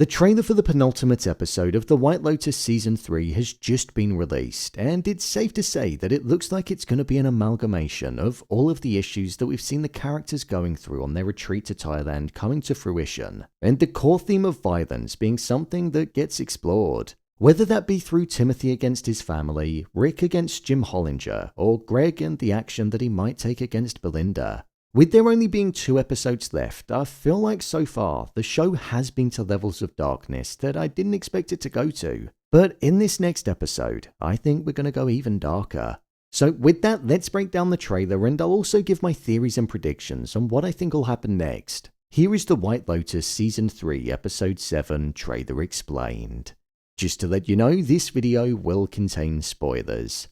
The trailer for the penultimate episode of the White Lotus Season 3 has just been released, and it's safe to say that it looks like it's going to be an amalgamation of all of the issues that we've seen the characters going through on their retreat to Thailand coming to fruition, and the core theme of violence being something that gets explored. Whether that be through Timothy against his family, Rick against Jim Hollinger, or Greg and the action that he might take against Belinda. With there only being 2 episodes left, I feel like so far the show has been to levels of darkness that I didn't expect it to go to. But in this next episode, I think we're going to go even darker. So with that, let's break down the trailer, and I'll also give my theories and predictions on what I think will happen next. Here is the White Lotus Season 3 Episode 7 trailer explained. Just to let you know, this video will contain spoilers.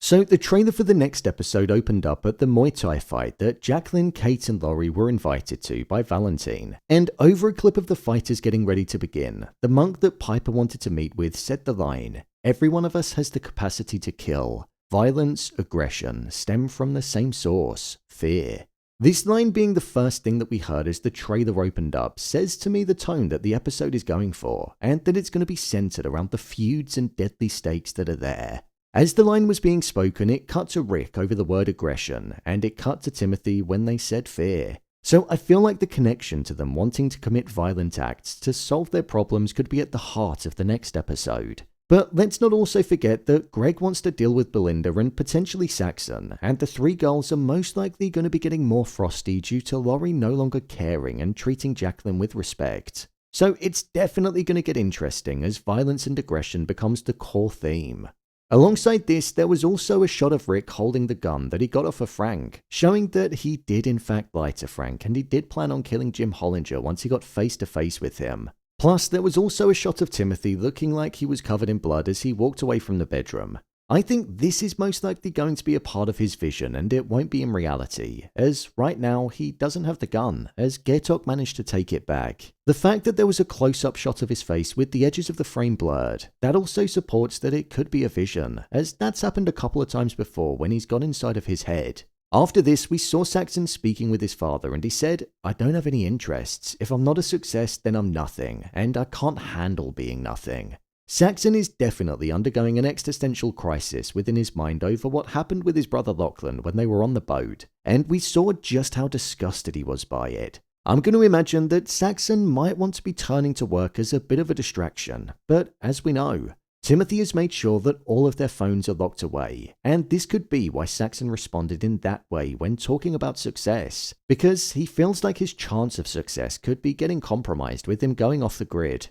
So the trailer for the next episode opened up at the Muay Thai fight that Jaclyn, Kate and Laurie were invited to by Valentine, and over a clip of the fighters getting ready to begin, the monk that Piper wanted to meet with said the line, "Every one of us has the capacity to kill. Violence, aggression stem from the same source, fear." This line being the first thing that we heard as the trailer opened up says to me the tone that the episode is going for, and that it's going to be centered around the feuds and deadly stakes that are there. As the line was being spoken, it cut to Rick over the word aggression, and it cut to Timothy when they said fear. So I feel like the connection to them wanting to commit violent acts to solve their problems could be at the heart of the next episode. But let's not also forget that Greg wants to deal with Belinda and potentially Saxon, and the 3 girls are most likely going to be getting more frosty due to Laurie no longer caring and treating Jaclyn with respect. So it's definitely going to get interesting as violence and aggression becomes the core theme. Alongside this, there was also a shot of Rick holding the gun that he got off of Frank, showing that he did in fact lie to Frank and he did plan on killing Jim Hollinger once he got face to face with him. Plus, there was also a shot of Timothy looking like he was covered in blood as he walked away from the bedroom. I think this is most likely going to be a part of his vision and it won't be in reality, as right now he doesn't have the gun, as Gaitok managed to take it back. The fact that there was a close-up shot of his face with the edges of the frame blurred, that also supports that it could be a vision, as that's happened a couple of times before when he's got inside of his head. After this, we saw Saxon speaking with his father and he said, "I don't have any interests. If I'm not a success, then I'm nothing, and I can't handle being nothing." Saxon is definitely undergoing an existential crisis within his mind over what happened with his brother Lochlan when they were on the boat, and we saw just how disgusted he was by it. I'm going to imagine that Saxon might want to be turning to work as a bit of a distraction, but as we know, Timothy has made sure that all of their phones are locked away, and this could be why Saxon responded in that way when talking about success, because he feels like his chance of success could be getting compromised with him going off the grid.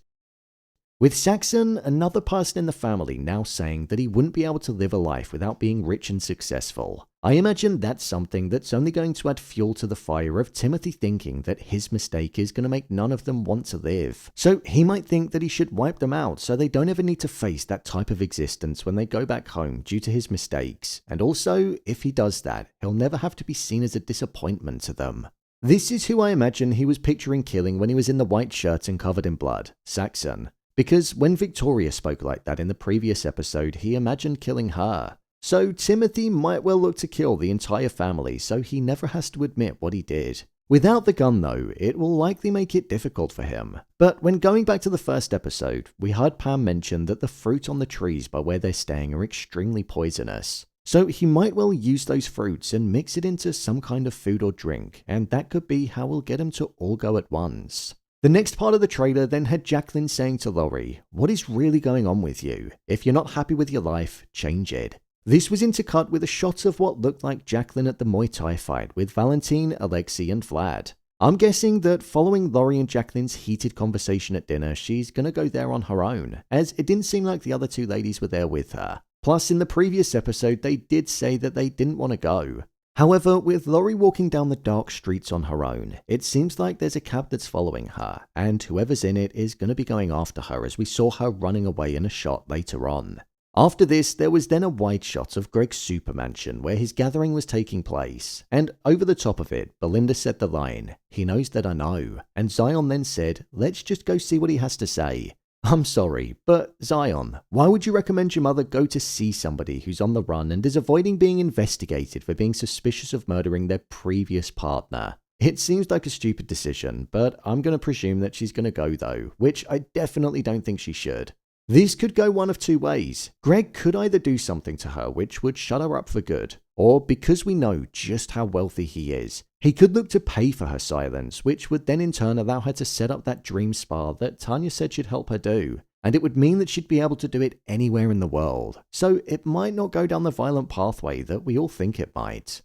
With Saxon, another person in the family now saying that he wouldn't be able to live a life without being rich and successful. I imagine that's something that's only going to add fuel to the fire of Timothy thinking that his mistake is going to make none of them want to live. So he might think that he should wipe them out so they don't ever need to face that type of existence when they go back home due to his mistakes. And also, if he does that, he'll never have to be seen as a disappointment to them. This is who I imagine he was picturing killing when he was in the white shirt and covered in blood, Saxon. Because when Victoria spoke like that in the previous episode, he imagined killing her. So Timothy might well look to kill the entire family so he never has to admit what he did. Without the gun though, it will likely make it difficult for him. But when going back to the first episode, we heard Pam mention that the fruit on the trees by where they're staying are extremely poisonous. So he might well use those fruits and mix it into some kind of food or drink, and that could be how we'll get them to all go at once. The next part of the trailer then had Jaclyn saying to Laurie, "What is really going on with you? If you're not happy with your life, change it." This was intercut with a shot of what looked like Jaclyn at the Muay Thai fight with Valentine, Alexi and Vlad. I'm guessing that following Laurie and Jaclyn's heated conversation at dinner, she's gonna go there on her own, as it didn't seem like the other 2 ladies were there with her. Plus, in the previous episode, they did say that they didn't want to go. However, with Laurie walking down the dark streets on her own, it seems like there's a cab that's following her, and whoever's in it is going to be going after her as we saw her running away in a shot later on. After this, there was then a wide shot of Greg's super mansion where his gathering was taking place, and over the top of it, Belinda said the line, "He knows that I know," and Zion then said, "Let's just go see what he has to say." I'm sorry, but Zion, why would you recommend your mother go to see somebody who's on the run and is avoiding being investigated for being suspicious of murdering their previous partner? It seems like a stupid decision, but I'm going to presume that she's going to go though, which I definitely don't think she should. This could go one of two ways. Greg could either do something to her which would shut her up for good, or because we know just how wealthy he is, he could look to pay for her silence, which would then in turn allow her to set up that dream spa that Tanya said she'd help her do. And it would mean that she'd be able to do it anywhere in the world, so it might not go down the violent pathway that we all think it might.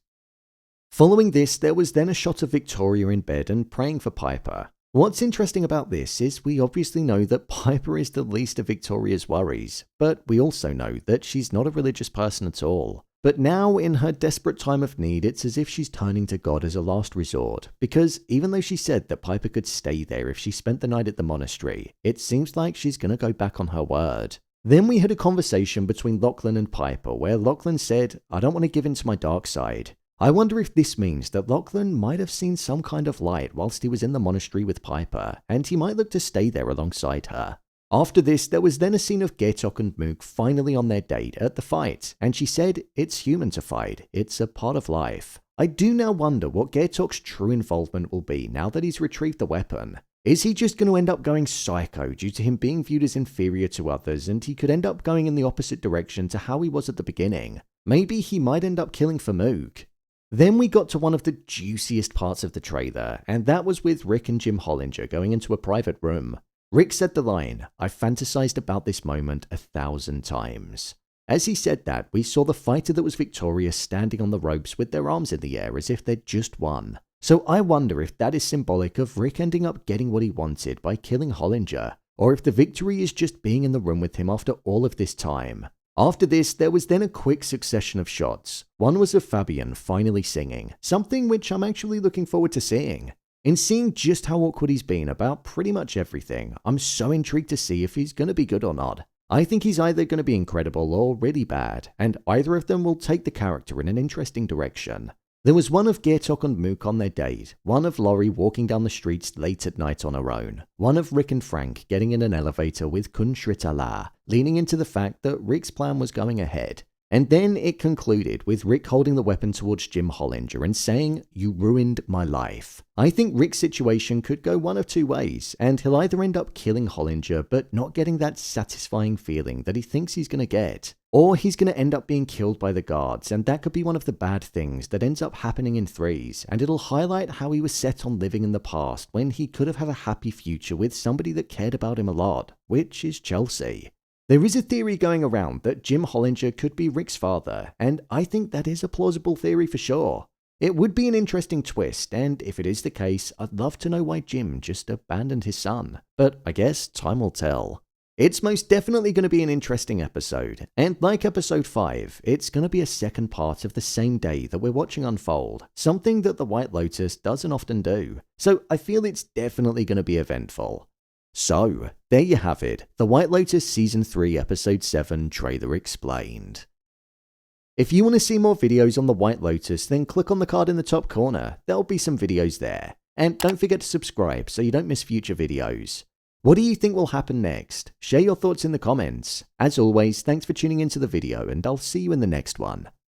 Following this, there was then a shot of Victoria in bed and praying for Piper. What's interesting about this is we obviously know that Piper is the least of Victoria's worries, but we also know that she's not a religious person at all. But now, in her desperate time of need, it's as if she's turning to God as a last resort, because even though she said that Piper could stay there if she spent the night at the monastery, it seems like she's going to go back on her word. Then we had a conversation between Lochlan and Piper where Lochlan said, "I don't want to give in to my dark side." I wonder if this means that Lochlan might have seen some kind of light whilst he was in the monastery with Piper, and he might look to stay there alongside her. After this, there was then a scene of Gaitok and Mook finally on their date at the fight, and she said, "It's human to fight, it's a part of life." I do now wonder what Gaitok's true involvement will be now that he's retrieved the weapon. Is he just going to end up going psycho due to him being viewed as inferior to others, and he could end up going in the opposite direction to how he was at the beginning? Maybe he might end up killing for Mook. Then we got to one of the juiciest parts of the trailer, and that was with Rick and Jim Hollinger going into a private room. Rick said the line, "I fantasized about this moment 1,000 times." As he said that, we saw the fighter that was Victoria standing on the ropes with their arms in the air as if they'd just won. So I wonder if that is symbolic of Rick ending up getting what he wanted by killing Hollinger, or if the victory is just being in the room with him after all of this time. After this, there was then a quick succession of shots. One was of Fabian finally singing, something which I'm actually looking forward to seeing. In seeing just how awkward he's been about pretty much everything, I'm so intrigued to see if he's going to be good or not. I think he's either going to be incredible or really bad, and either of them will take the character in an interesting direction. There was one of Gaitok and Mook on their date, one of Laurie walking down the streets late at night on her own, one of Rick and Frank getting in an elevator with Khun Sritala, leaning into the fact that Rick's plan was going ahead. And then it concluded with Rick holding the weapon towards Jim Hollinger and saying, "You ruined my life." I think Rick's situation could go one of two ways, and he'll either end up killing Hollinger but not getting that satisfying feeling that he thinks he's going to get, or he's going to end up being killed by the guards, and that could be one of the bad things that ends up happening in Threes, and it'll highlight how he was set on living in the past when he could have had a happy future with somebody that cared about him a lot, which is Chelsea. There is a theory going around that Jim Hollinger could be Rick's father, and I think that is a plausible theory for sure. It would be an interesting twist, and if it is the case, I'd love to know why Jim just abandoned his son, but I guess time will tell. It's most definitely going to be an interesting episode, and like episode 5, it's going to be a second part of the same day that we're watching unfold, something that the White Lotus doesn't often do, so I feel it's definitely going to be eventful. So, there you have it, the White Lotus Season 3 Episode 7 trailer explained. If you want to see more videos on the White Lotus, then click on the card in the top corner, there'll be some videos there. And don't forget to subscribe so you don't miss future videos. What do you think will happen next? Share your thoughts in the comments. As always, thanks for tuning into the video, and I'll see you in the next one.